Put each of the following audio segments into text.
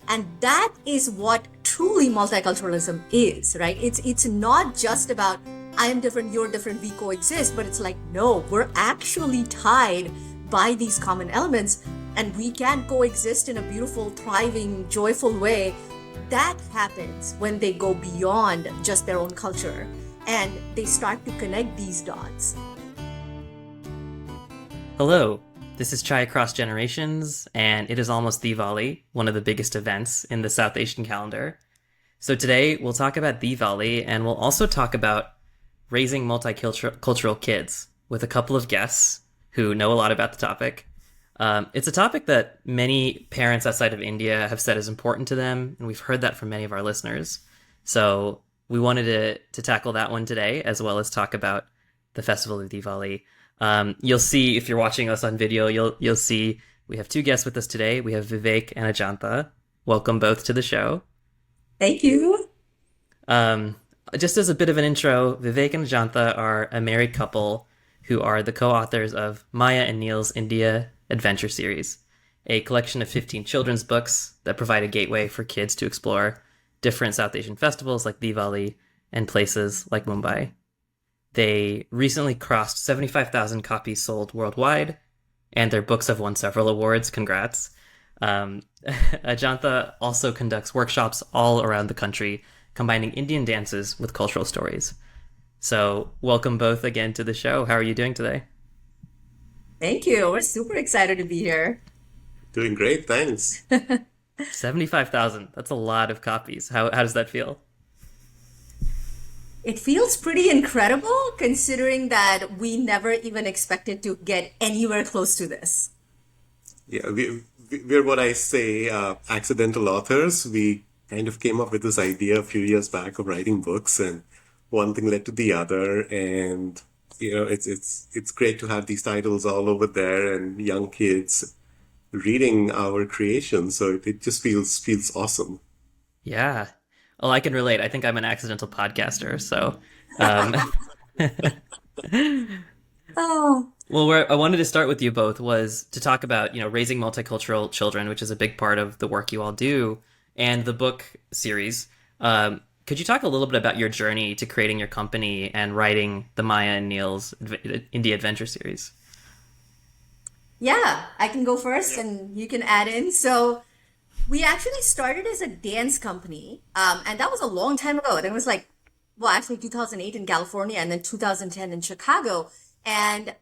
And that is what truly multiculturalism is, right? It's not just about I am different, you're different, we coexist, but it's like, no, we're actually tied by these common elements and we can coexist in a beautiful, thriving, joyful way. That happens when they go beyond just their own culture and they start to connect these dots. Hello, this is Chai Across Generations, and it is almost Diwali, one of the biggest events in the South Asian calendar. So today we'll talk about Diwali, and we'll also talk about raising multicultural kids with a couple of guests who know a lot about the topic. It's a topic that many parents outside of India have said is important to them, and we've heard that from many of our listeners. So we wanted to tackle that one today, as well as talk about the festival of Diwali. You'll see, if you're watching us on video, you'll see we have two guests with us today. We have Vivek and Ajanta. Welcome both to the show. Thank you. Just as a bit of an intro, Vivek and Ajanta are a married couple who are the co-authors of Maya and Neel's India Adventure Series, a collection of 15 children's books that provide a gateway for kids to explore different South Asian festivals like Diwali and places like Mumbai. They recently crossed 75,000 copies sold worldwide, and their books have won several awards. Congrats. Ajanta also conducts workshops all around the country, combining Indian dances with cultural stories. So welcome both again to the show. How are you doing today? Thank you. We're super excited to be here. Doing great, thanks. 75,000. That's a lot of copies. How does that feel? It feels pretty incredible considering that we never even expected to get anywhere close to this. Yeah, we're what I say, accidental authors. We kind of came up with this idea a few years back of writing books, and one thing led to the other. And it's great to have these titles all over there and young kids reading our creation. So it just feels awesome. Yeah. Well, I can relate. I think I'm an accidental podcaster, so. Um, Oh, well, where I wanted to start with you both was to talk about, raising multicultural children, which is a big part of the work you all do, and the book series. Could you talk a little bit about your journey to creating your company and writing the Maya and Neil's India Adventure series? yeah, I can go first and you can add in. So, we actually started as a dance company, and that was a long time ago. It was like, well, actually 2008 in California and then 2010 in Chicago. And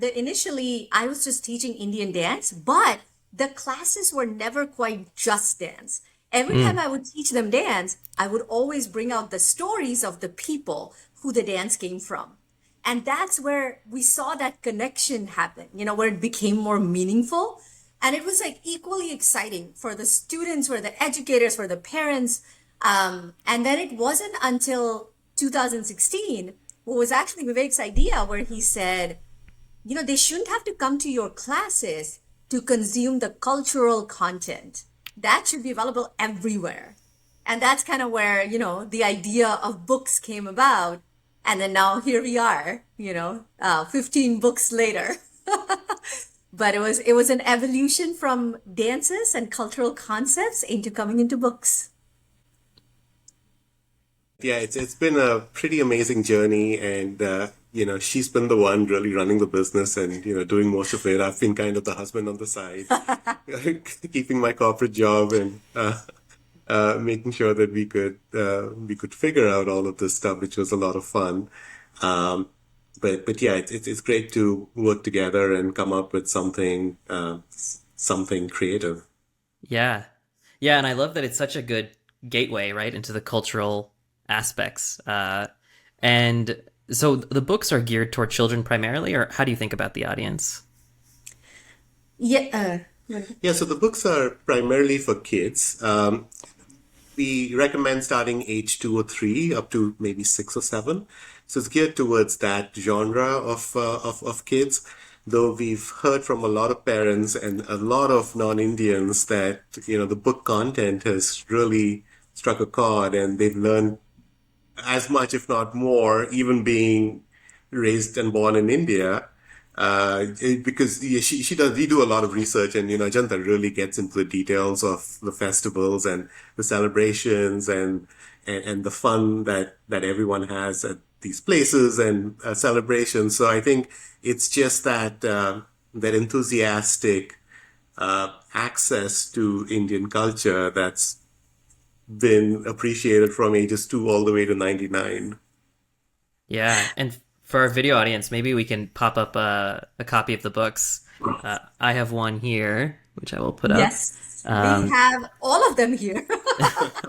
initially, I was just teaching Indian dance, but the classes were never quite just dance. Every time I would teach them dance, I would always bring out the stories of the people who the dance came from. And that's where we saw that connection happen, where it became more meaningful. And it was like equally exciting for the students, for the educators, for the parents. And then it wasn't until 2016, what was actually Vivek's idea, where he said, they shouldn't have to come to your classes to consume the cultural content. That should be available everywhere. And that's kind of where, the idea of books came about. And then now here we are, 15 books later. But it was an evolution from dances and cultural concepts into coming into books. Yeah, it's been a pretty amazing journey, and she's been the one really running the business and doing most of it. I've been kind of the husband on the side, keeping my corporate job and making sure that we could figure out all of this stuff, which was a lot of fun. Um, but yeah, it's great to work together and come up with something creative. Yeah. Yeah, and I love that it's such a good gateway, right, into the cultural aspects. And so the books are geared toward children primarily, or how do you think about the audience? Yeah. Yeah, so the books are primarily for kids. We recommend starting age 2 or 3 up to maybe 6 or 7. So it's geared towards that genre of kids. Though we've heard from a lot of parents and a lot of non-Indians that the book content has really struck a chord, and they've learned as much, if not more, even being raised and born in India. Because yeah, she does. We do a lot of research, and Ajanta really gets into the details of the festivals and the celebrations and the fun that everyone has at these places and celebrations. So I think it's just that enthusiastic access to Indian culture that's been appreciated from ages 2 all the way to 99. Yeah, and for our video audience, maybe we can pop up a copy of the books. I have one here, which I will put up. Yes, we have all of them here.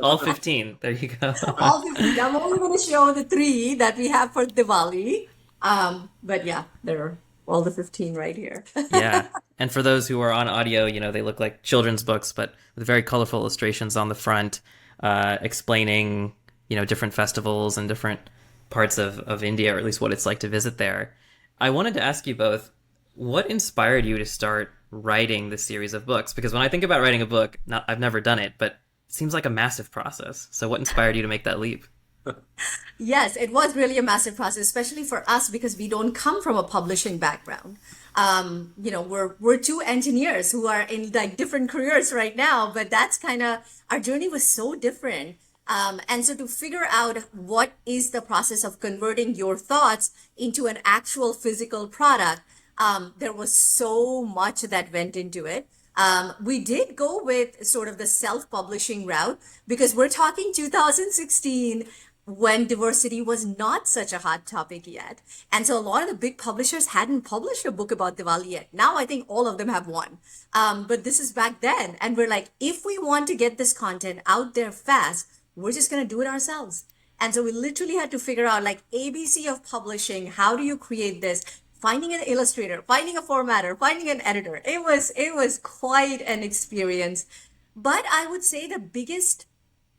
All 15. There you go. All 15. I'm only going to show the three that we have for Diwali. But yeah, there are all the 15 right here. Yeah. And for those who are on audio, they look like children's books, but with very colorful illustrations on the front, explaining, different festivals and different parts of India, or at least what it's like to visit there. I wanted to ask you both, what inspired you to start writing this series of books? Because when I think about writing a book, I've never done it, but it seems like a massive process. So what inspired you to make that leap? Yes, it was really a massive process, especially for us because we don't come from a publishing background. We're two engineers who are in like different careers right now, but that's kind of our journey was so different. And so to figure out what is the process of converting your thoughts into an actual physical product, there was so much that went into it. We did go with sort of the self-publishing route because we're talking 2016 when diversity was not such a hot topic yet. And so a lot of the big publishers hadn't published a book about Diwali yet. Now I think all of them have one. But this is back then. And we're like, if we want to get this content out there fast, we're just going to do it ourselves. And so we literally had to figure out like ABC of publishing. How do you create this? Finding an illustrator, finding a formatter, finding an editor. It was quite an experience. But I would say the biggest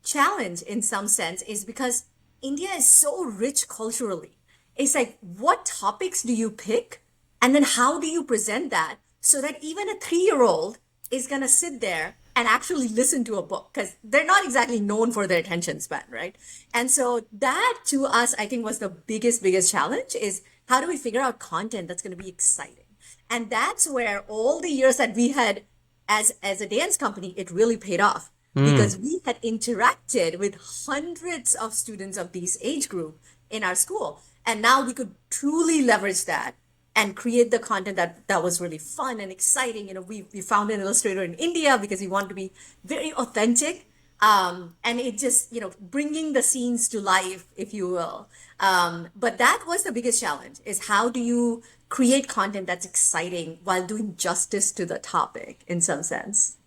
challenge in some sense is because India is so rich culturally. It's like, what topics do you pick? And then how do you present that so that even a 3-year-old is going to sit there and actually listen to a book? Because they're not exactly known for their attention span, right? And so that to us, I think was the biggest challenge is how do we figure out content that's going to be exciting? And that's where all the years that we had as a dance company, it really paid off because we had interacted with hundreds of students of these age group in our school. And now we could truly leverage that and create the content that was really fun and exciting. We found an illustrator in India because we wanted to be very authentic. And it just, bringing the scenes to life, if you will. But that was the biggest challenge is how do you create content that's exciting while doing justice to the topic in some sense?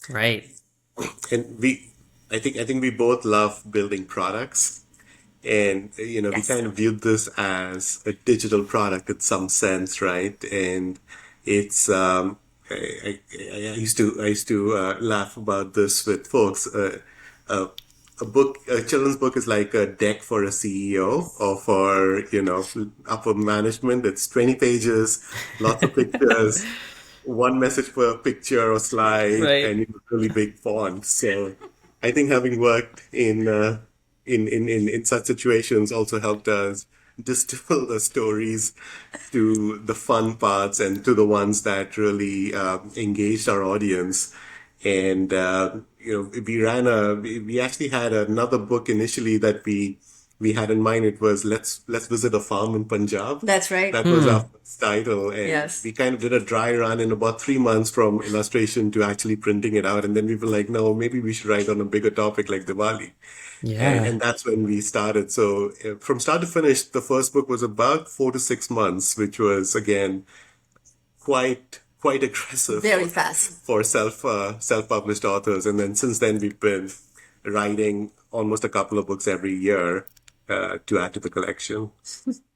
Right. And I think we both love building products. And, we Yes. kind of viewed this as a digital product in some sense, right? And it's, I used to laugh about this with folks. A children's book is like a deck for a CEO or for, upper management. It's 20 pages, lots of pictures, one message per picture or slide, Right. and really big font. So I think having worked in such situations also helped us distill the stories to the fun parts and to the ones that really engaged our audience. And we actually had another book initially that we had in mind. It was let's visit a farm in Punjab. That's right. That was our first title, and Yes. we kind of did a dry run in about 3 months from illustration to actually printing it out. And then we were like, no, maybe we should write on a bigger topic like Diwali. Yeah. And that's when we started. So from start to finish, the first book was about 4 to 6 months, which was again quite aggressive Very fast. for self-published authors. And then since then, we've been writing almost a couple of books every year to add to the collection.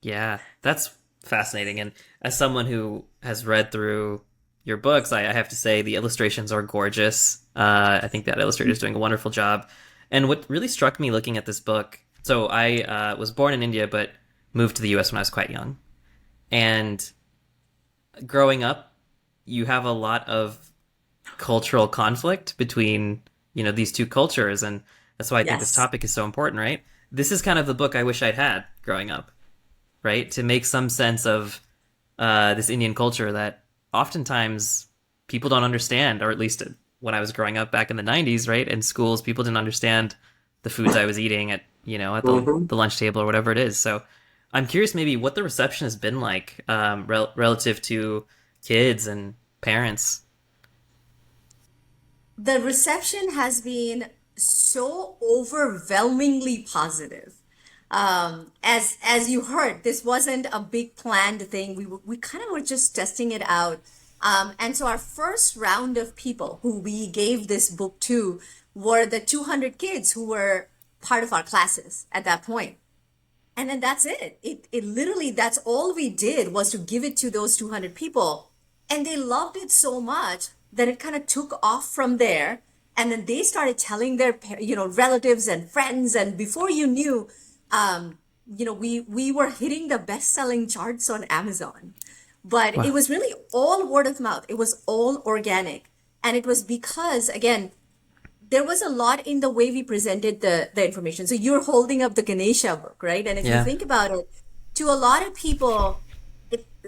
Yeah, that's fascinating. And as someone who has read through your books, I have to say the illustrations are gorgeous. I think that illustrator is doing a wonderful job. And what really struck me looking at this book, so I was born in India, but moved to the US when I was quite young. And growing up, you have a lot of cultural conflict between, these two cultures. And that's why I think this Yes. topic is so important, right? This is kind of the book I wish I'd had growing up, right? To make some sense of this Indian culture that oftentimes people don't understand, or at least when I was growing up back in the 90s, right? In schools, people didn't understand the foods I was eating at, at Hmm. the lunch table or whatever it is. So I'm curious maybe what the reception has been like relative to kids and parents. The reception has been so overwhelmingly positive. As you heard, this wasn't a big planned thing. We kind of were just testing it out. And so our first round of people who we gave this book to were the 200 kids who were part of our classes at that point. And then that's it. It literally, that's all we did was to give it to those 200 people. And they loved it so much that it kind of took off from there. And then they started telling their, relatives and friends. And before you knew, we were hitting the best-selling charts on Amazon. But it Wow. was really all word of mouth. It was all organic. And it was because, again, there was a lot in the way we presented the information. So you're holding up the Ganesha book, right? And if you Yeah. think about it, to a lot of people,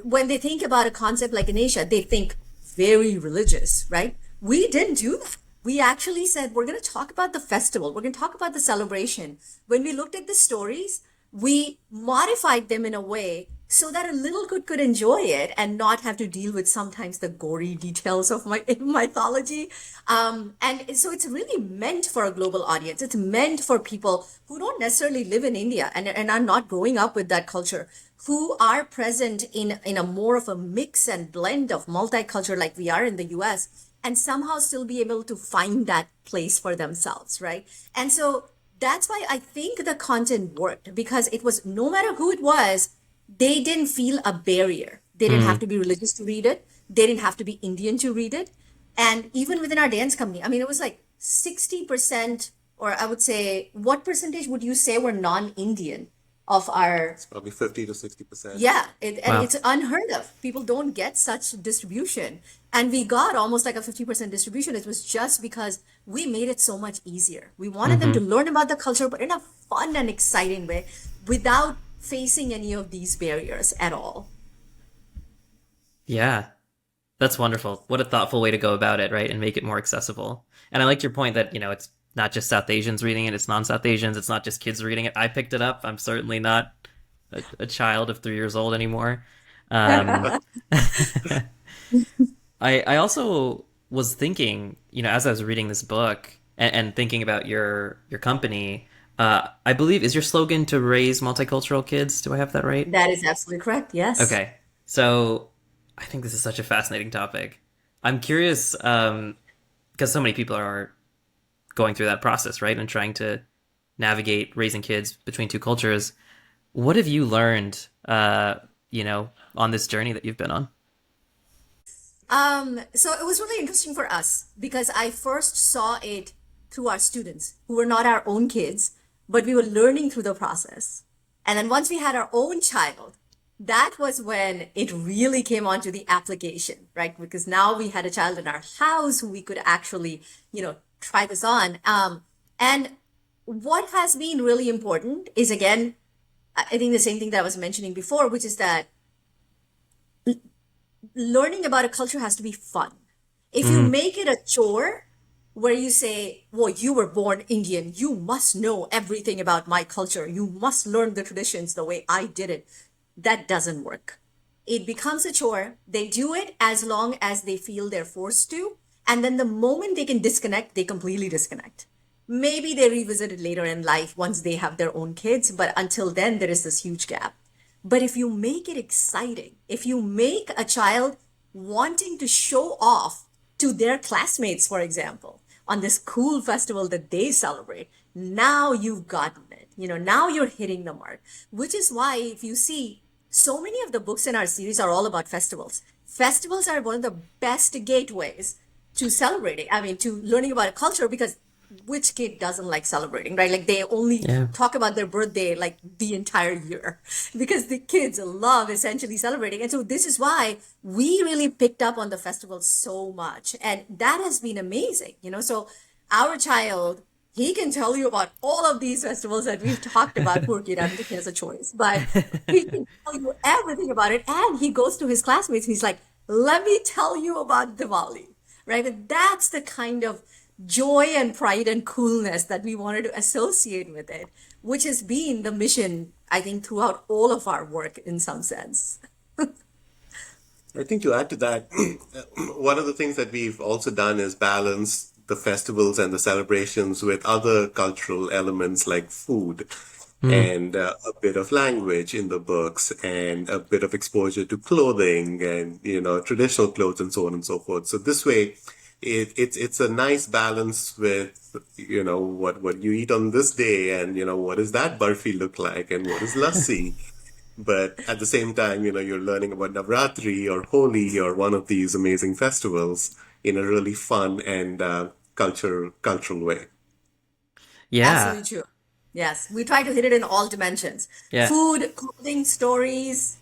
when they think about a concept like Ganesha, they think very religious, right? We didn't do that. We actually said, we're going to talk about the festival. We're going to talk about the celebration. When we looked at the stories, we modified them in a way so that a little kid could enjoy it and not have to deal with sometimes the gory details of my mythology. And so it's really meant for a global audience. It's meant for people who don't necessarily live in India and are not growing up with that culture, who are present in a more of a mix and blend of multicultural like we are in the US, and somehow still be able to find that place for themselves, right? And so that's why I think the content worked, because it was, no matter who it was, they didn't feel a barrier. They didn't have Mm. to be religious to read it. They didn't have to be Indian to read it. And even within our dance company, I mean, it was like 60%, or I would say, what percentage would you say were non-Indian of our, Probably 50 to 60%. yeah, and Wow. it's unheard of. People don't get such distribution. And we got almost like a 50% distribution. It was just because we made it so much easier. We wanted them to Hmm. learn about the culture, but in a fun and exciting way without facing any of these barriers at all. Yeah. That's wonderful. What a thoughtful way to go about it, right? And make it more accessible. And I liked your point that, it's not just South Asians reading it, it's non-South Asians, it's not just kids reading it. I picked it up. I'm certainly not a child of 3 years old anymore. Um, I also was thinking, as I was reading this book and thinking about your company, I believe, is your slogan to raise multicultural kids? Do I have that right? That is absolutely correct. Yes. Okay. So I think this is such a fascinating topic. I'm curious, because so many people are going through that process, right? And trying to navigate raising kids between two cultures. What have you learned, on this journey that you've been on? So it was really interesting for us because I first saw it through our students who were not our own kids, but we were learning through the process. And then once we had our own child, that was when it really came onto the application, right? Because now we had a child in our house who we could actually, try this on. And what has been really important is, again, I think the same thing that I was mentioning before, which is that learning about a culture has to be fun. If you Mm, make it a chore where you say, well, you were born Indian, you must know everything about my culture, you must learn the traditions the way I did it, that doesn't work. It becomes a chore. They do it as long as they feel they're forced to. And then the moment they can disconnect, they completely disconnect. Maybe they revisit it later in life once they have their own kids, but until then, there is this huge gap. But if you make it exciting, if you make a child wanting to show off to their classmates, for example, on this cool festival that they celebrate, now you've gotten it. Now you're hitting the mark, which is why if you see, so many of the books in our series are all about festivals. Festivals are one of the best gateways to celebrating, I mean, to learning about a culture, because which kid doesn't like celebrating, right? Like they only yeah. talk about their birthday like the entire year because the kids love essentially celebrating. And so this is why we really picked up on the festival so much. And that has been amazing. So our child He can tell you about all of these festivals that we've talked about. Poor kid, I don't think he has a choice, but he can tell you everything about it. And he goes to his classmates and he's like, let me tell you about Diwali, right? And that's the kind of joy and pride and coolness that we wanted to associate with it, which has been the mission, I think, throughout all of our work in some sense. I think to add to that, one of the things that we've also done is balance the festivals and the celebrations with other cultural elements like food and a bit of language in the books and a bit of exposure to clothing and, traditional clothes and so on and so forth. So this way, it's a nice balance with, what you eat on this day and, what does that barfi look like and what is lassi. But at the same time, you're learning about Navratri or Holi or one of these amazing festivals in a really fun and cultural way. Yeah. Absolutely true. Yes, we try to hit it in all dimensions. Yeah. Food, clothing, stories,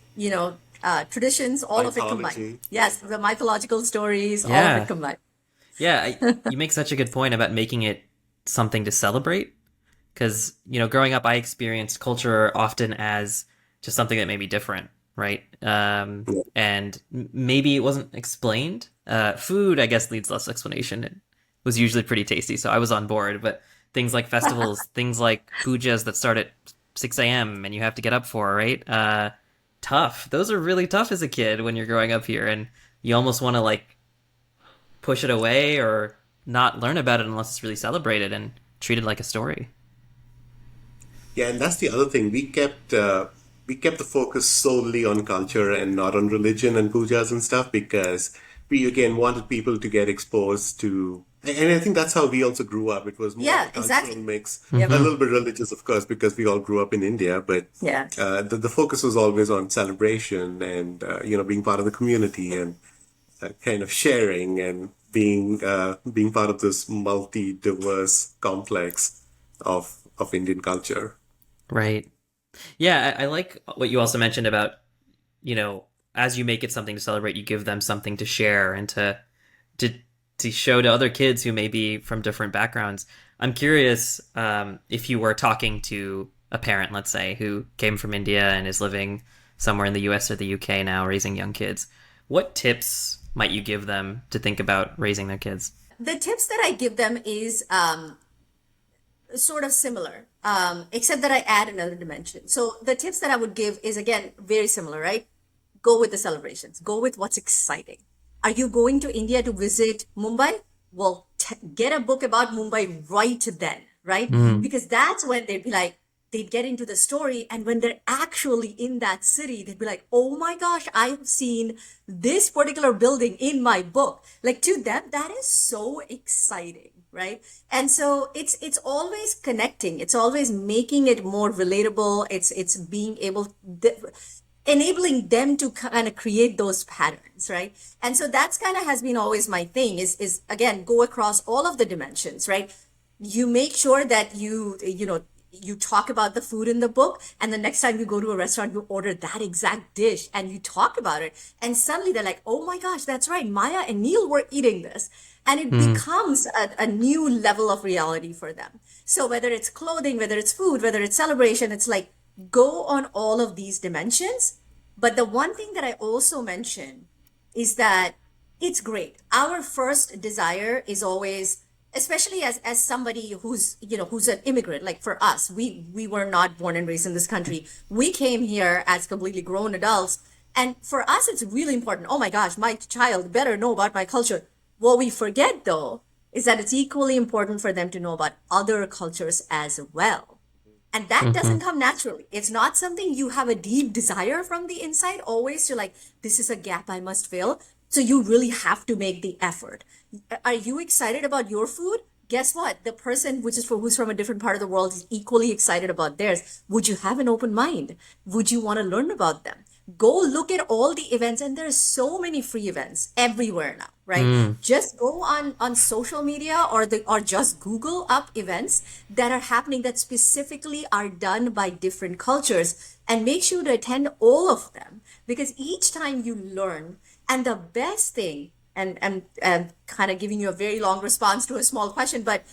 traditions, all of it combined. Mythology. Yes, the mythological stories, all of it Yeah. combined. Yeah. You make such a good point about making it something to celebrate. Because, growing up, I experienced culture often as just something that may be different, right? And maybe it wasn't explained. Food, I guess, needs less explanation. It was usually pretty tasty, so I was on board. But things like festivals, things like pujas that start at 6 a.m. and you have to get up for, right? Tough. Those are really tough as a kid when you're growing up here, and you almost want to like push it away or not learn about it unless it's really celebrated and treated like a story. Yeah, and that's the other thing. We kept the focus solely on culture and not on religion and pujas and stuff because we again wanted people to get exposed to, and I think that's how we also grew up. It was more of Yeah, a cultural exactly. mix, Yep. a little bit religious, of course, because we all grew up in India. But Yeah. the focus was always on celebration and being part of the community and kind of sharing and being part of this multi-diverse complex of Indian culture. Right. Yeah, I like what you also mentioned about, as you make it something to celebrate, you give them something to share and to to show to other kids who may be from different backgrounds. I'm curious if you were talking to a parent, let's say, who came from India and is living somewhere in the US or the UK now, raising young kids. What tips might you give them to think about raising their kids? The tips that I give them is sort of similar, except that I add another dimension. So the tips that I would give is again very similar, right? Go with the celebrations. Go with what's exciting. Are you going to India to visit Mumbai? Well, get a book about Mumbai right then, right? Because that's when they'd be like, they'd get into the story. And when they're actually in that city, they'd be like, oh my gosh, I've seen this particular building in my book. Like to them, that is so exciting, right? And so it's always connecting. It's always making it more relatable. It's being able, enabling them to kind of create those patterns, right? And so that's kind of has been always my thing is again, go across all of the dimensions, right? You make sure that you talk about the food in the book, and the next time you go to a restaurant, you order that exact dish and you talk about it. And suddenly they're like, oh my gosh, that's right. Maya and Neel were eating this. And it becomes a new level of reality for them. So whether it's clothing, whether it's food, whether it's celebration, it's like go on all of these dimensions. But the one thing that I also mention is that it's great. Our first desire is always, especially as somebody who's an immigrant, like for us, we were not born and raised in this country. We came here as completely grown adults. And for us, it's really important. Oh my gosh, my child better know about my culture. What we forget though, is that it's equally important for them to know about other cultures as well. And that doesn't come naturally. It's not something you have a deep desire from the inside always to like, this is a gap I must fill. So you really have to make the effort. Are you excited about your food? Guess what? The person who's from a different part of the world is equally excited about theirs. Would you have an open mind? Would you want to learn about them? Go look at all the events, and there's so many free events everywhere now, right? Just go on social media or just Google up events that are happening that specifically are done by different cultures, and make sure to attend all of them, because each time you learn. And the best thing, and kind of giving you a very long response to a small question, but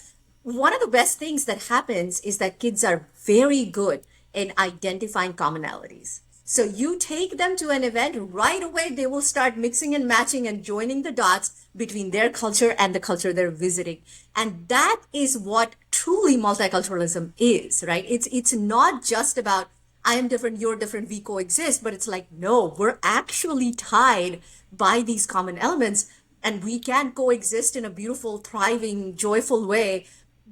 one of the best things that happens is that kids are very good in identifying commonalities. So you take them to an event, right away they will start mixing and matching and joining the dots between their culture and the culture they're visiting. And that is what truly multiculturalism is, right? It's not just about I am different, you're different, we coexist, but it's like, no, we're actually tied by these common elements and we can coexist in a beautiful, thriving, joyful way.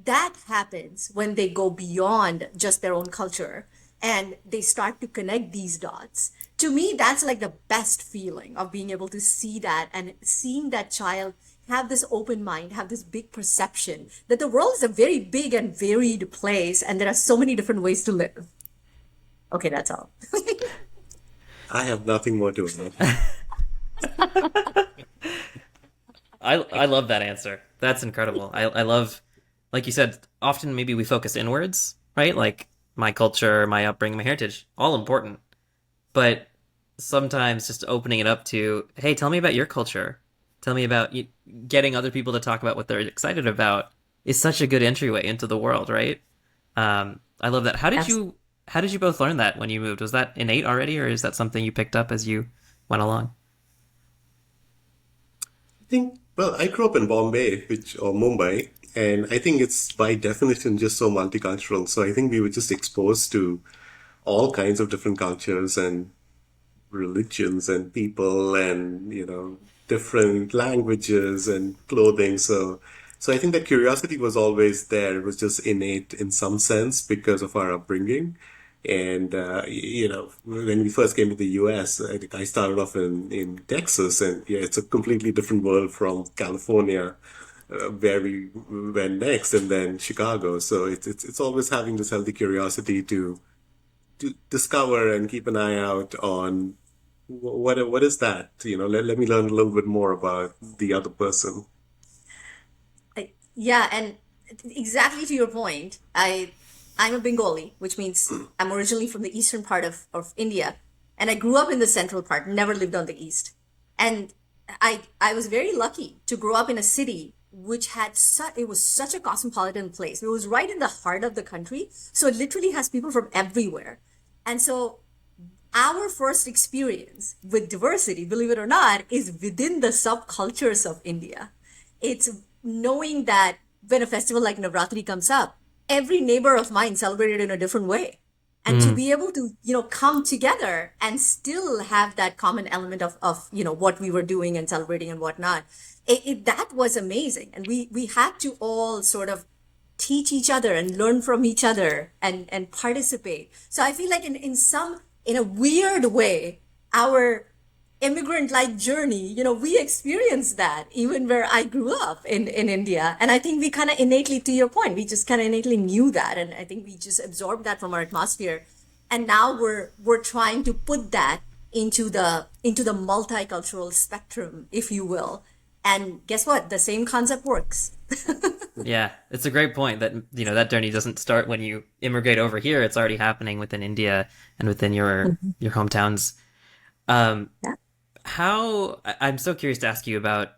That happens when they go beyond just their own culture and they start to connect these dots. To me, that's like the best feeling of being able to see that and seeing that child have this open mind, have this big perception that the world is a very big and varied place and there are so many different ways to live. Okay, that's all. I have nothing more to add. I love that answer. That's incredible. I love, like you said, often maybe we focus inwards, right? Like my culture, my upbringing, my heritage, all important. But sometimes just opening it up to, hey, tell me about your culture. Tell me about getting other people to talk about what they're excited about is such a good entryway into the world, right? I love that. How did you both learn that when you moved? Was that innate already, or is that something you picked up as you went along? I think, well, I grew up in Bombay, or Mumbai, and I think it's by definition just so multicultural. So I think we were just exposed to all kinds of different cultures and religions and people and, different languages and clothing. So I think that curiosity was always there. It was just innate in some sense because of our upbringing. And, when we first came to the US, I think I started off in Texas, and yeah, it's a completely different world from California, where we went next, and then Chicago. So it's always having this healthy curiosity to discover and keep an eye out on what is that? Let me learn a little bit more about the other person. Yeah, and exactly to your point, I'm a Bengali, which means I'm originally from the eastern part of India, and I grew up in the central part, never lived on the east. And I was very lucky to grow up in a city which had it was such a cosmopolitan place. It was right in the heart of the country, so it literally has people from everywhere. And so our first experience with diversity, believe it or not, is within the subcultures of India. It's knowing that when a festival like Navratri comes up, every neighbor of mine celebrated in a different way. And to be able to, come together and still have that common element of what we were doing and celebrating and whatnot, that was amazing. And we had to all sort of teach each other and learn from each other and participate. So I feel like in a weird way, our immigrant-like journey, we experienced that even where I grew up in India. And I think we kind of innately, to your point, we just kind of innately knew that. And I think we just absorbed that from our atmosphere. And now we're trying to put that into the multicultural spectrum, if you will. And guess what? The same concept works. Yeah, it's a great point that, that journey doesn't start when you immigrate over here. It's already happening within India and within your hometowns. Yeah. I'm so curious to ask you about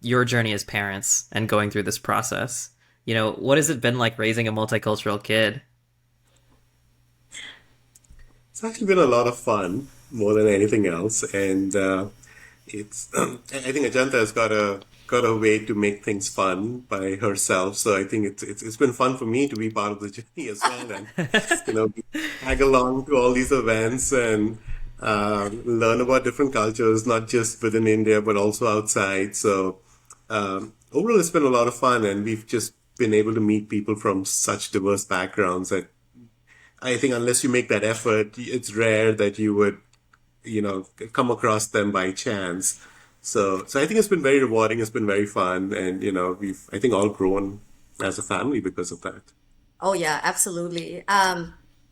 your journey as parents and going through this process. What has it been like raising a multicultural kid? It's actually been a lot of fun, more than anything else, and it's. I think Ajanta has got a way to make things fun by herself. So I think it's been fun for me to be part of the journey as well, and tag along to all these events and learn about different cultures, not just within India but also outside. So overall, it's been a lot of fun, and we've just been able to meet people from such diverse backgrounds that I think unless you make that effort, it's rare that you would, come across them by chance. So I think it's been very rewarding. It's been very fun, and we've I think all grown as a family because of that. Oh yeah, absolutely.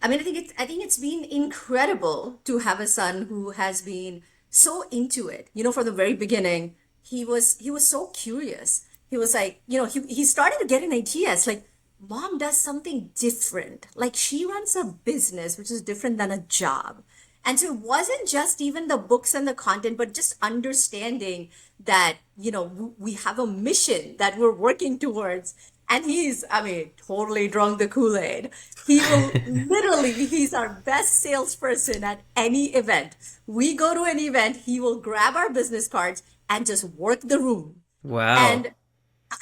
I mean, I think it's been incredible to have a son who has been so into it. From the very beginning, he was so curious. He was like, he started to get an idea. It's like, mom does something different. Like she runs a business, which is different than a job. And so it wasn't just even the books and the content, but just understanding that, we have a mission that we're working towards. And he's, I mean, totally drunk the Kool-Aid. He will literally, he's our best salesperson at any event. We go to an event, he will grab our business cards and just work the room. Wow. And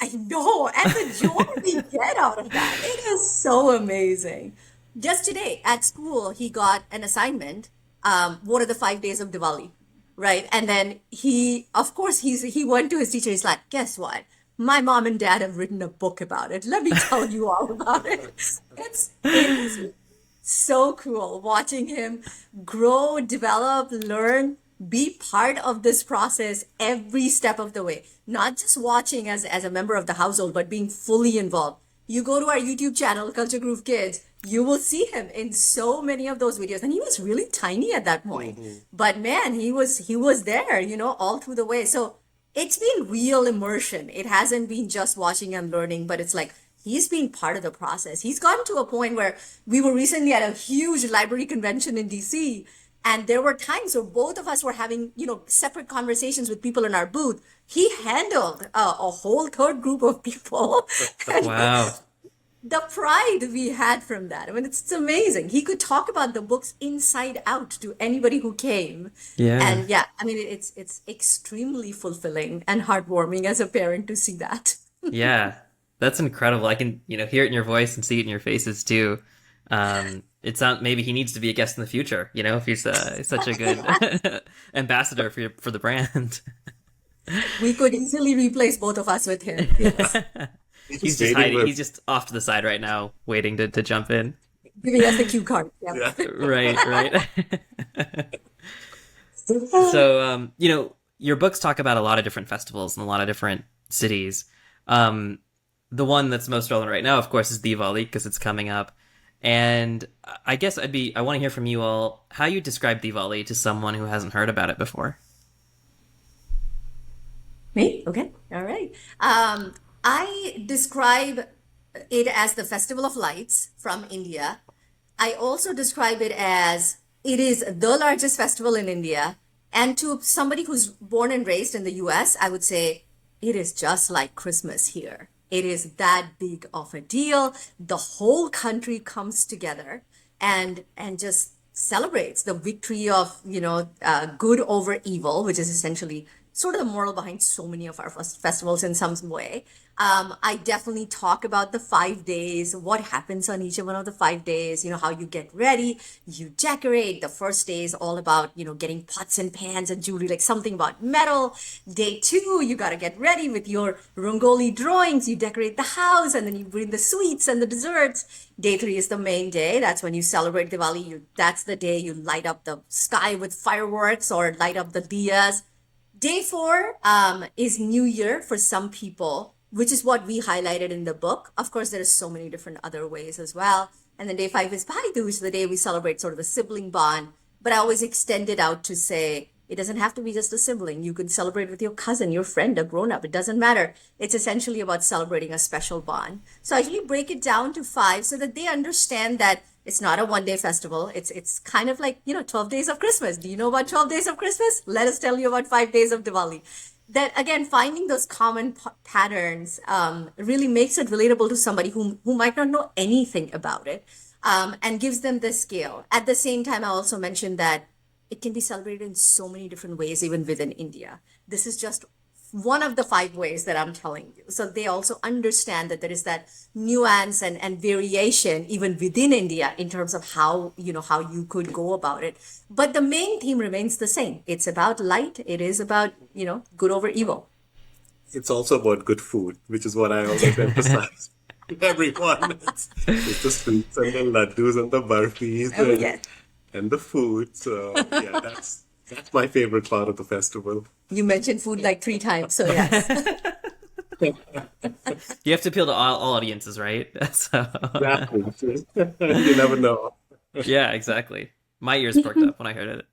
I know, and the joy we get out of that, it is so amazing. Just today at school, he got an assignment. What are the 5 days of Diwali? Right. And then of course, he went to his teacher. He's like, guess what? My mom and dad have written a book about it. Let me tell you all about it. It is so cool watching him grow, develop, learn, be part of this process every step of the way. Not just watching as a member of the household, but being fully involved. You go to our YouTube channel, Culture Groove Kids, you will see him in so many of those videos. And he was really tiny at that point. But man, he was there, all through the way. So it's been real immersion. It hasn't been just watching and learning, but it's like he's been part of the process. He's gotten to a point where we were recently at a huge library convention in DC, and there were times where both of us were having, separate conversations with people in our booth. He handled a whole third group of people. And Wow. the pride we had from that. I mean, it's amazing. He could talk about the books inside out to anybody who came. Yeah. And yeah, I mean, it's extremely fulfilling and heartwarming as a parent to see that. Yeah. That's incredible. I can, hear it in your voice and see it in your faces too. It sounds maybe he needs to be a guest in the future, if he's such a good ambassador for the brand. We could easily replace both of us with him. Yes. He's just hiding. He's just off to the side right now, waiting to jump in. Giving us the cue card. Yeah. Right. So, your books talk about a lot of different festivals in a lot of different cities. The one that's most relevant right now, of course, is Diwali because it's coming up. And I guess I want to hear from you all how you describe Diwali to someone who hasn't heard about it before. Me? Okay. All right. I describe it as the Festival of Lights from India. I also describe it as it is the largest festival in India. And to somebody who's born and raised in the US, I would say it is just like Christmas here. It is that big of a deal. The whole country comes together and just celebrates the victory of, good over evil, which is essentially sort of the moral behind so many of our festivals in some way. I definitely talk about the 5 days, what happens on each one of the 5 days, how you get ready, you decorate. The first day is all about, getting pots and pans and jewelry, like something about metal. Day 2, you got to get ready with your Rangoli drawings. You decorate the house and then you bring the sweets and the desserts. Day 3 is the main day. That's when you celebrate Diwali. That's the day you light up the sky with fireworks or light up the diyas. Day 4 is New Year for some people, which is what we highlighted in the book. Of course, there are so many different other ways as well. And then day 5 is Bhai Dooj, the day we celebrate sort of a sibling bond. But I always extend it out to say it doesn't have to be just a sibling. You can celebrate with your cousin, your friend, a grown-up. It doesn't matter. It's essentially about celebrating a special bond. So I usually break it down to 5 so that they understand that it's not a one-day festival. It's kind of like, 12 days of Christmas. Do you know about 12 days of Christmas? Let us tell you about 5 days of Diwali. That, again, finding those common patterns really makes it relatable to somebody who might not know anything about it and gives them the scale. At the same time, I also mentioned that it can be celebrated in so many different ways, even within India. This is just one of the 5 ways that I'm telling you. So they also understand that there is that nuance and variation even within India in terms of how you could go about it. But the main theme remains the same. It's about light. It is about, good over evil. It's also about good food, which is what I always emphasize to everyone. It's the sweets and the laddus and the barfis Oh, yeah. and the food. So yeah, that's my favorite part of the festival. You mentioned food like 3 times, so yes. You have to appeal to all audiences, right? So Exactly. You never know. yeah, exactly. My ears perked up when I heard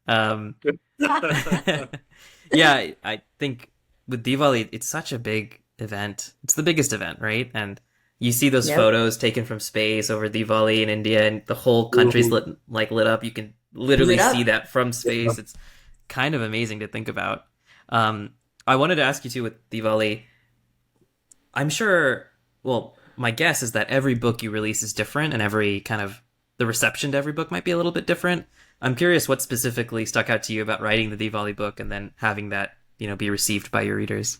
it. Yeah, I think with Diwali, it's such a big event. It's the biggest event, right? And you see those Yep. photos taken from space over Diwali in India, and the whole country's lit up. You can literally Lit up. see that from space. It's kind of amazing to think about. I wanted to ask you too with Diwali. I'm sure, well, my guess is that every book you release is different, and every kind of the reception to every book might be a little bit different. I'm curious what specifically stuck out to you about writing the Diwali book and then having that, be received by your readers.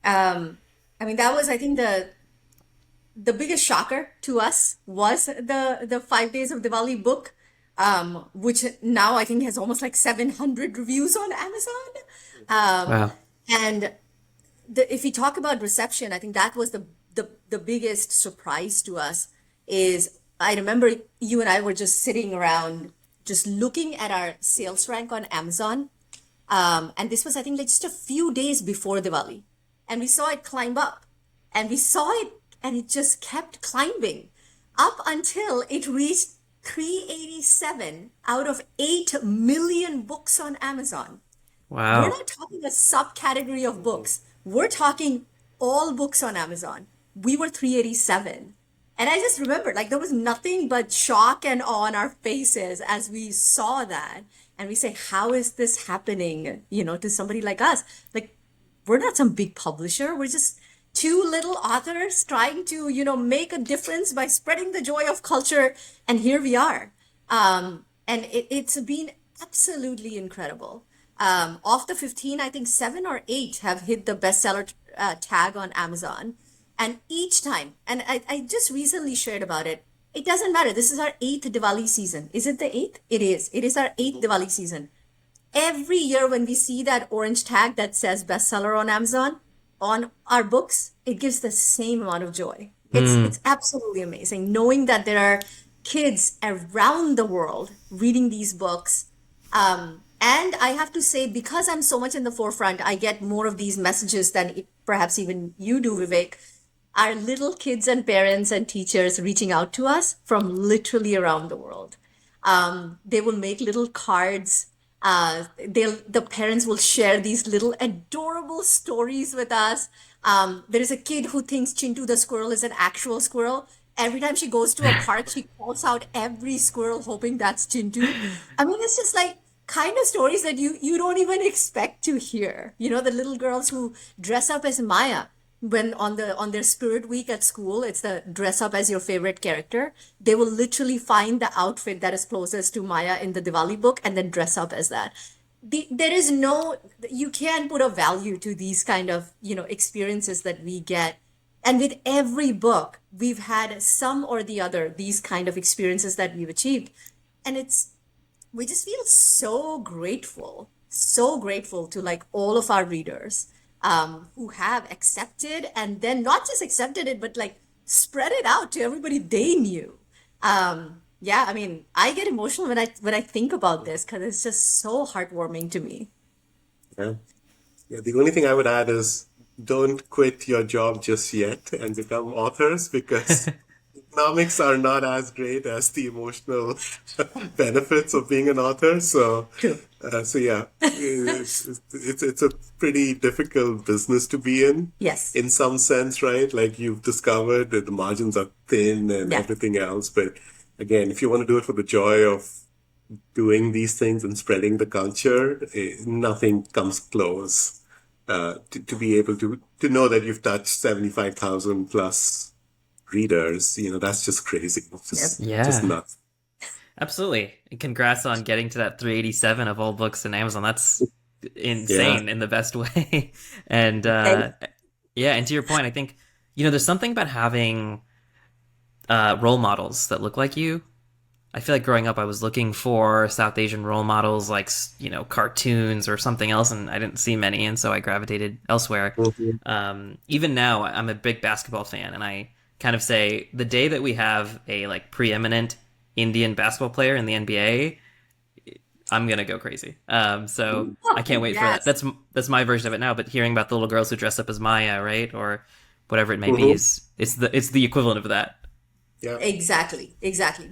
I mean, that was, I think, the biggest shocker to us was the 5 Days of Diwali book, which now I think has almost like 700 reviews on Amazon. Wow. And if we talk about reception, I think that was the biggest surprise to us. Is I remember you and I were just sitting around, just looking at our sales rank on Amazon, and this was, I think, like just a few days before Diwali, and we saw it climb up, and we saw it, and it just kept climbing up until it reached 387 out of 8 million books on Amazon. We're Wow. not talking a subcategory of books. We're talking all books on Amazon. We were 387. And I just remember, like, there was nothing but shock and awe on our faces as we saw that. And we say, how is this happening, to somebody like us? Like, we're not some big publisher. We're just two little authors trying to, make a difference by spreading the joy of culture. And here we are. And it's been absolutely incredible. Of the 15, I think 7 or 8 have hit the bestseller tag on Amazon. And each time, and I just recently shared about it, it doesn't matter. This is our 8th Diwali season. Is it the 8th? It is. It is our 8th Diwali season. Every year when we see that orange tag that says bestseller on Amazon, on our books, it gives the same amount of joy. It's absolutely amazing knowing that there are kids around the world reading these books. And I have to say, because I'm so much in the forefront, I get more of these messages than perhaps even you do, Vivek. Our little kids and parents and teachers reaching out to us from literally around the world. They will make little cards. The parents will share these little adorable stories with us. There is a kid who thinks Chintu the squirrel is an actual squirrel. Every time she goes to a park, she calls out every squirrel, hoping that's Chintu. I mean, it's just like kind of stories that you don't even expect to hear. The little girls who dress up as Maya when on their spirit week at school, it's the dress up as your favorite character. They will literally find the outfit that is closest to Maya in the Diwali book and then dress up as that. There is you can't put a value to these kind of, experiences that we get. And with every book, we've had some or the other, these kind of experiences that we've achieved. And we just feel so grateful to like all of our readers who have accepted and then not just accepted it, but like spread it out to everybody they knew. Yeah, I mean, I get emotional when I think about this because it's just so heartwarming to me. Yeah. Yeah. The only thing I would add is don't quit your job just yet and become authors because economics are not as great as the emotional benefits of being an author. So, True. so yeah, it's a pretty difficult business to be Yes. in some sense, right? Like you've discovered that the margins are thin and Yeah. everything else. But again, if you want to do it for the joy of doing these things and spreading the culture, nothing comes close. To be able to know that you've touched 75,000 plus readers, that's just crazy. It's just Yeah. nuts. Absolutely. Congrats on getting to that 387 of all books in Amazon. That's Yeah. insane in the best way. And Thanks. yeah, and to your point, I think, there's something about having role models that look like you. I feel like growing up, I was looking for South Asian role models, like, cartoons or something else, and I didn't see many, and so I gravitated elsewhere. Even now, I'm a big basketball fan, and I kind of say the day that we have a like preeminent Indian basketball player in the NBA, I'm gonna go crazy. So I can't wait for that. Yes. That's my version of it now. But hearing about the little girls who dress up as Maya, right, or whatever it may be, is it's the equivalent of that. Yeah. Exactly.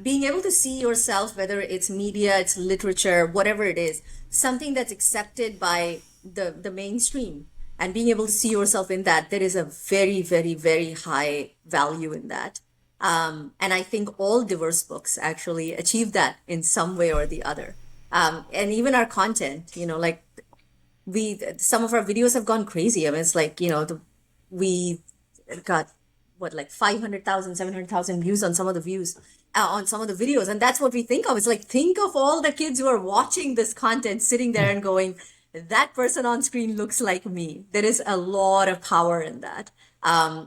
Being able to see yourself, whether it's media, it's literature, whatever it is, something that's accepted by the mainstream, and being able to see yourself in that, there is a very, very, very high value in that. And I think all diverse books actually achieve that in some way or the other. And even our content, like some of our videos have gone crazy. I mean, it's like, we got what, like 500,000, 700,000 views on some of the on some of the videos. And that's what we think of. It's like, think of all the kids who are watching this content, sitting there and going, that person on screen looks like me. There is a lot of power in that,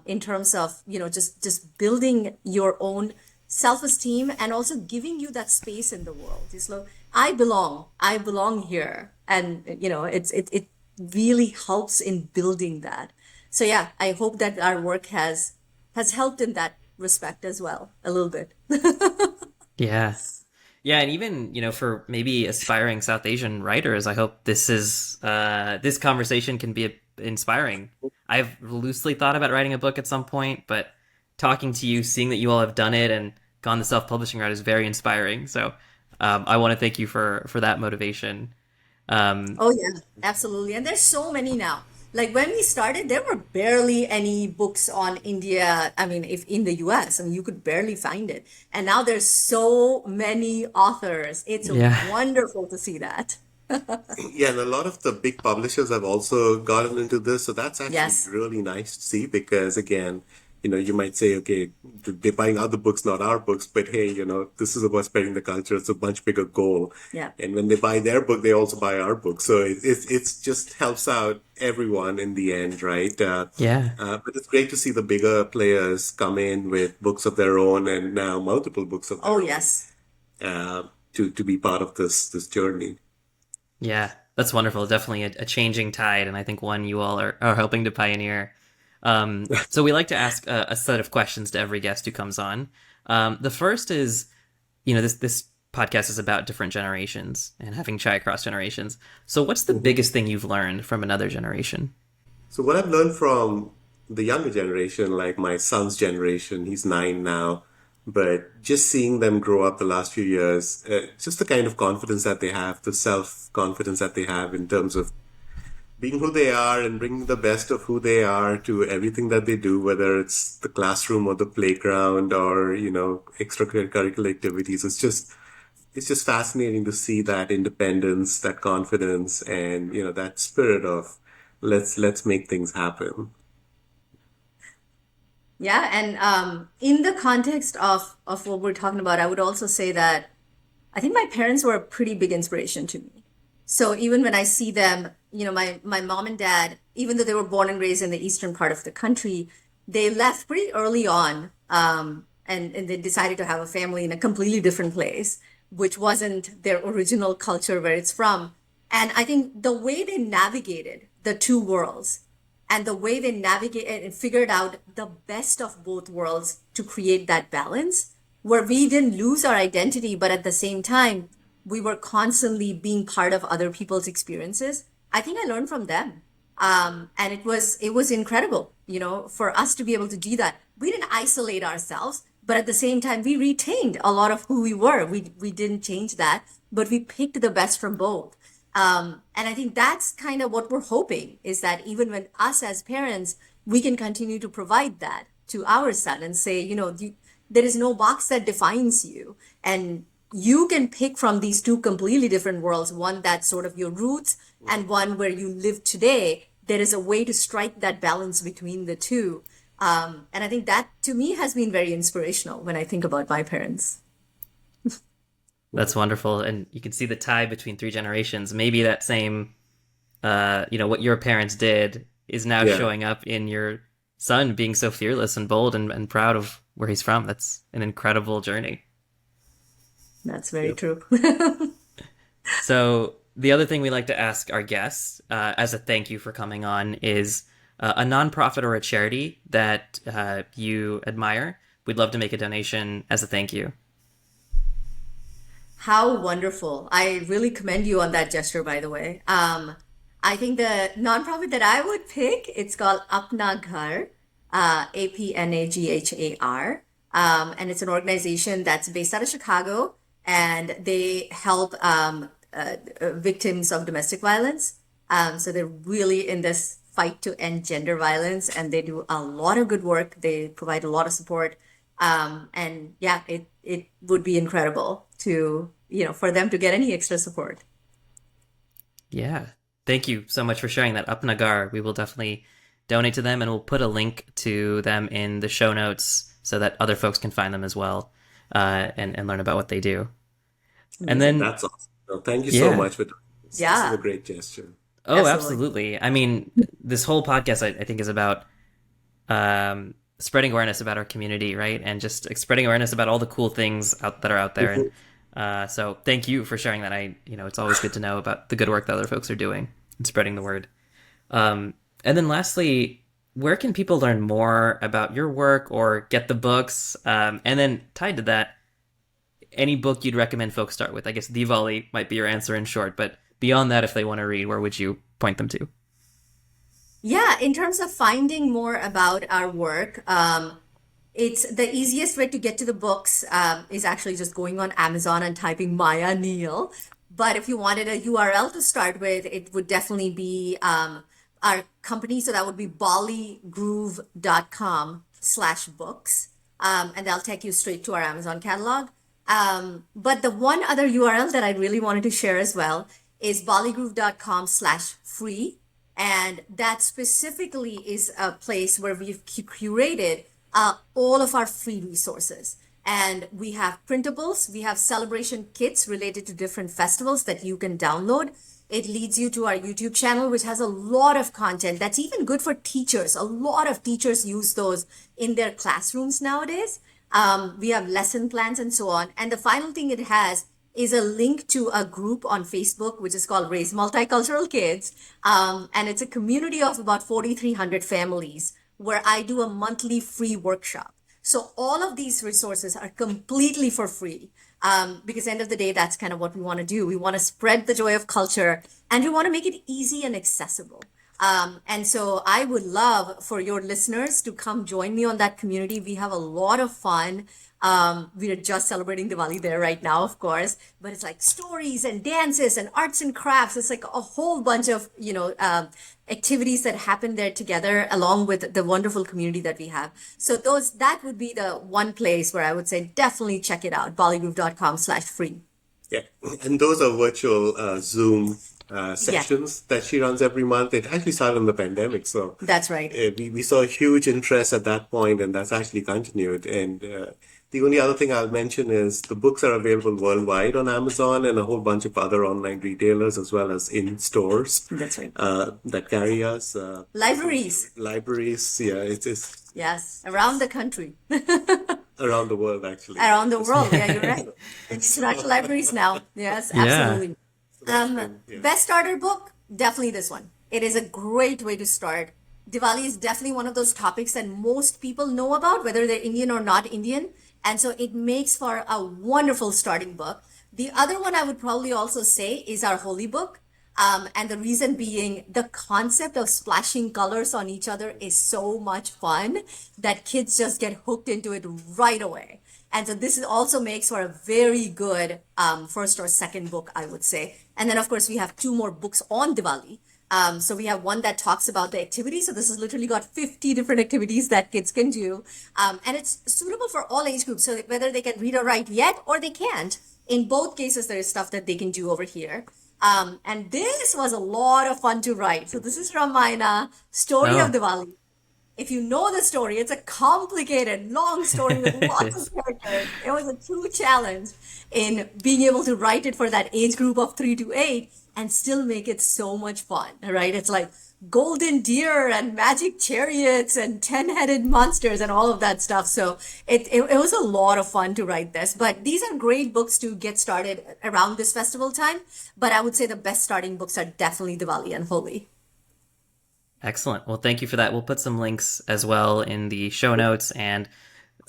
in terms of, just building your own self-esteem and also giving you that space in the world. It's like, I belong here. And, it really helps in building that. So yeah, I hope that our work has helped in that respect as well, a little bit. Yeah. Yeah, and even, for maybe aspiring South Asian writers, I hope this conversation can be inspiring. I've loosely thought about writing a book at some point, but talking to you, seeing that you all have done it and gone the self-publishing route is very inspiring. So I want to thank you for that motivation. Oh yeah, absolutely. And there's so many now. Like when we started, there were barely any books on India. I mean, if in the US, I mean, you could barely find it. And now there's so many authors. It's Yeah. wonderful to see that. Yeah, and a lot of the big publishers have also gotten into this, so that's actually Yes. really nice to see because again, you might say, okay, they're buying other books, not our books, but hey, this is about spreading the culture. It's a much bigger goal. Yeah. And when they buy their book, they also buy our book. So it's just helps out everyone in the end, right? Yeah. But it's great to see the bigger players come in with books of their own and now multiple books of Oh, their yes. own, to be part of this journey. Yeah, that's wonderful. Definitely a changing tide, and I think one you all are helping to pioneer. So we like to ask a set of questions to every guest who comes on. The first is, this podcast is about different generations and having chai across generations. So what's the biggest thing you've learned from another generation? So what I've learned from the younger generation, like my son's generation, he's 9 now, but just seeing them grow up the last few years, just the kind of confidence that they have, the self-confidence that they have in terms of being who they are and bringing the best of who they are to everything that they do, whether it's the classroom or the playground or, extracurricular activities. It's just fascinating to see that independence, that confidence, and, that spirit of let's make things happen. Yeah, and in the context of what we're talking about, I would also say that I think my parents were a pretty big inspiration to me. So even when I see them, my mom and dad, even though they were born and raised in the eastern part of the country, they left pretty early on, and they decided to have a family in a completely different place, which wasn't their original culture where it's from. And I think the way they navigated the two worlds and the way they navigated and figured out the best of both worlds to create that balance, where we didn't lose our identity, but at the same time, we were constantly being part of other people's experiences. I think I learned from them. And it was incredible, for us to be able to do that. We didn't isolate ourselves, but at the same time, we retained a lot of who we were. We didn't change that, but we picked the best from both. And I think that's kind of what we're hoping is that even when us as parents, we can continue to provide that to our son and say, there is no box that defines you. And you can pick from these two completely different worlds, one that's sort of your roots and one where you live today. There is a way to strike that balance between the two. And I think that to me has been very inspirational when I think about my parents. That's wonderful. And you can see the tie between three generations. Maybe that same, what your parents did is now Yeah. showing up in your son being so fearless and bold and proud of where he's from. That's an incredible journey. That's very true. So the other thing we like to ask our guests, as a thank you for coming on, is a nonprofit or a charity that you admire. We'd love to make a donation as a thank you. How wonderful. I really commend you on that gesture, by the way. I think the nonprofit that I would pick, it's called Apna Ghar, APNAGHAR. And it's an organization that's based out of Chicago, and they help victims of domestic violence. So they're really in this fight to end gender violence, and they do a lot of good work. They provide a lot of support. And yeah, it would be incredible to, for them to get any extra support. Yeah. Thank you so much for sharing that, Apna Ghar. We will definitely donate to them, and we'll put a link to them in the show notes so that other folks can find them as well, and learn about what they do. And then, That's awesome. No, thank you so much for doing this. This Yeah. is a great gesture. oh, Absolutely. absolutely. I mean, this whole podcast, I think, is about spreading awareness about our community, right? And just spreading awareness about all the cool things that are out there. And so thank you for sharing that. It's always good to know about the good work that other folks are doing and spreading the word. And then lastly, where can people learn more about your work or get the books? And then tied to that, any book you'd recommend folks start with? I guess Diwali might be your answer in short, but beyond that, if they want to read, where would you point them to? Yeah, in terms of finding more about our work, it's the easiest way to get to the books is actually just going on Amazon and typing Maya Neel. But if you wanted a URL to start with, it would definitely be our company. So that would be bollygroove.com/books. And that'll take you straight to our Amazon catalog. But the one other URL that I really wanted to share as well is bollygroove.com/free. And that specifically is a place where we've curated all of our free resources. And we have printables, we have celebration kits related to different festivals that you can download. It leads you to our YouTube channel, which has a lot of content that's even good for teachers. A lot of teachers use those in their classrooms nowadays. We have lesson plans and so on. And the final thing it has is a link to a group on Facebook, which is called Raise Multicultural Kids. And it's a community of about 4,300 families where I do a monthly free workshop. So all of these resources are completely for free. Because at the end of the day, that's kind of what we want to do. We want to spread the joy of culture and we want to make it easy and accessible. And so I would love for your listeners to come join me on that community. We have a lot of fun. We are just celebrating Diwali there right now, of course, but it's like stories and dances and arts and crafts. It's like a whole bunch of, activities that happen there together along with the wonderful community that we have. So that would be the one place where I would say definitely check it out, bollygroove.com/free. Yeah, and those are virtual Zoom sessions that she runs every month. It actually started in the pandemic, so That's right. we saw a huge interest at that point, and that's actually continued. And the only other thing I'll mention is the books are available worldwide on Amazon and a whole bunch of other online retailers, as well as in stores That's right. that carry us. Libraries. Libraries, yeah, it's Yes. Around the country. around the world, actually. Around the world. Yeah, you're right. International libraries now. Yes, absolutely. Best starter book, definitely this one. It is a great way to start. Diwali is definitely one of those topics that most people know about, whether they're Indian or not Indian. And so it makes for a wonderful starting book. The other one I would probably also say is our holy book. And the reason being the concept of splashing colors on each other is so much fun that kids just get hooked into it right away. And so this also makes for a very good first or second book, I would say. And then, of course, we have 2 more books on Diwali. So we have one that talks about the activities. So this has literally got 50 different activities that kids can do. And it's suitable for all age groups. So whether they can read or write yet or they can't, in both cases, there is stuff that they can do over here. And this was a lot of fun to write. So this is Ramayana, Story of Diwali. If you know the story, it's a complicated, long story with lots of characters. It was a true challenge in being able to write it for that age group of 3 to 8 and still make it so much fun, right? It's like golden deer and magic chariots and 10-headed monsters and all of that stuff. So it was a lot of fun to write this. But these are great books to get started around this festival time. But I would say the best starting books are definitely Diwali and Holi. Excellent. Well, thank you for that. We'll put some links as well in the show notes, and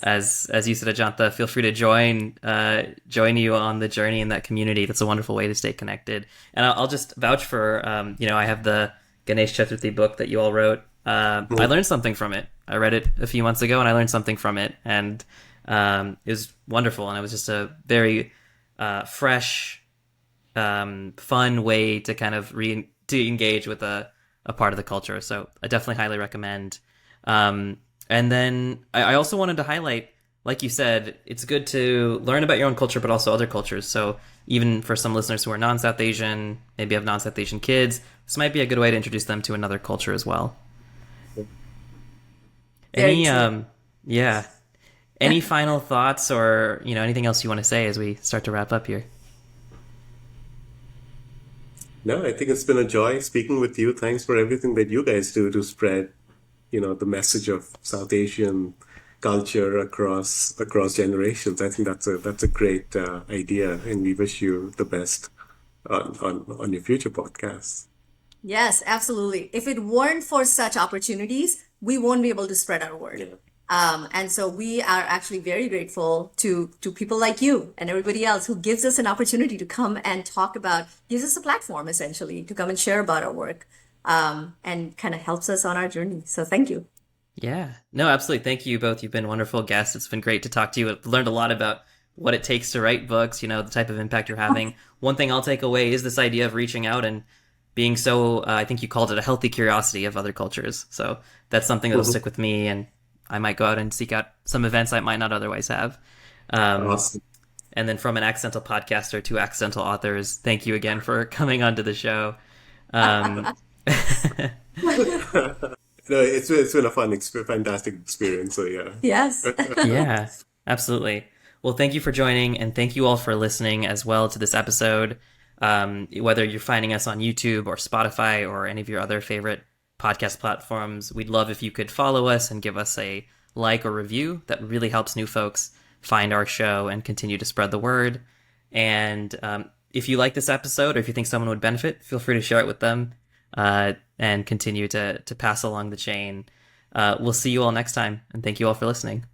as you said, Ajanta, feel free to join you on the journey in that community. That's a wonderful way to stay connected. And I'll just vouch for I have the Ganesh Chaturthi book that you all wrote. I learned something from it. I read it a few months ago, and I learned something from it, and it was wonderful. And it was just a very fresh, fun way to kind of to engage with a part of the culture. So I definitely highly recommend. And then I also wanted to highlight, like you said, it's good to learn about your own culture, but also other cultures. So even for some listeners who are non-South Asian, maybe have non-South Asian kids, this might be a good way to introduce them to another culture as well. Very Any true. yeah. Any final thoughts or, anything else you want to say as we start to wrap up here? No, I think it's been a joy speaking with you. Thanks for everything that you guys do to spread, the message of South Asian culture across generations. I think that's a great idea, and we wish you the best on your future podcasts. Yes, absolutely. If it weren't for such opportunities, we won't be able to spread our word. Yeah. And so we are actually very grateful to people like you and everybody else who gives us an opportunity to come and talk about, gives us a platform essentially to come and share about our work, and kind of helps us on our journey. So thank you. Yeah. No, absolutely. Thank you both. You've been wonderful guests. It's been great to talk to you. I've learned a lot about what it takes to write books, the type of impact you're having. One thing I'll take away is this idea of reaching out and being so, I think you called it a healthy curiosity of other cultures. So that's something that'll Mhm. stick with me, and I might go out and seek out some events I might not otherwise have. Um, Awesome. and then from an accidental podcaster to accidental authors, thank you again for coming onto the show. Um, No, it's been a fantastic experience. So yeah. Yes. Yeah, absolutely. Well, thank you for joining, and thank you all for listening as well to this episode. Whether you're finding us on YouTube or Spotify or any of your other favorite podcast platforms, we'd love if you could follow us and give us a like or review. That really helps new folks find our show and continue to spread the word. And if you like this episode or if you think someone would benefit, feel free to share it with them, and continue to pass along the chain. We'll see you all next time, and thank you all for listening.